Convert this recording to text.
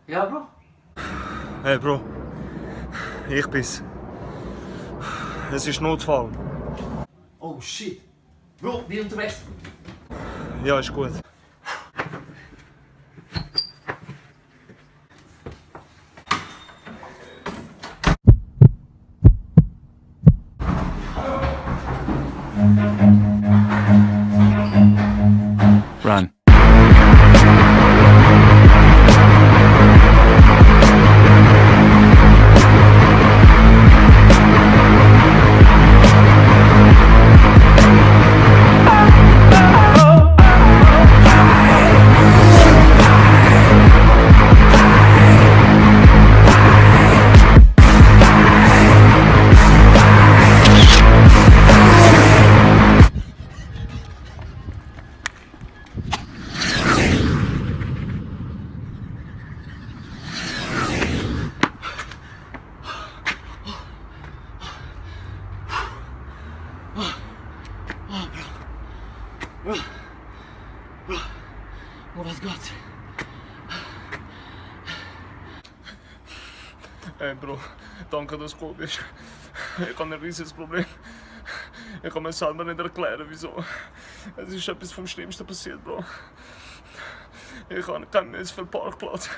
Ja, Bro? Hey Bro, ich bin's. Es ist Notfall. Oh shit. Bro, bin unterwegs. Ja, ist gut. Run. Oh mein Gott. Hey Bro, danke, dass du gekommen bist. Ich habe ein riesiges Problem. Ich kann mir selber nicht erklären, wieso. Es ist etwas vom Schlimmsten passiert, Bro. Ich habe keinen Mess für den Parkplatz.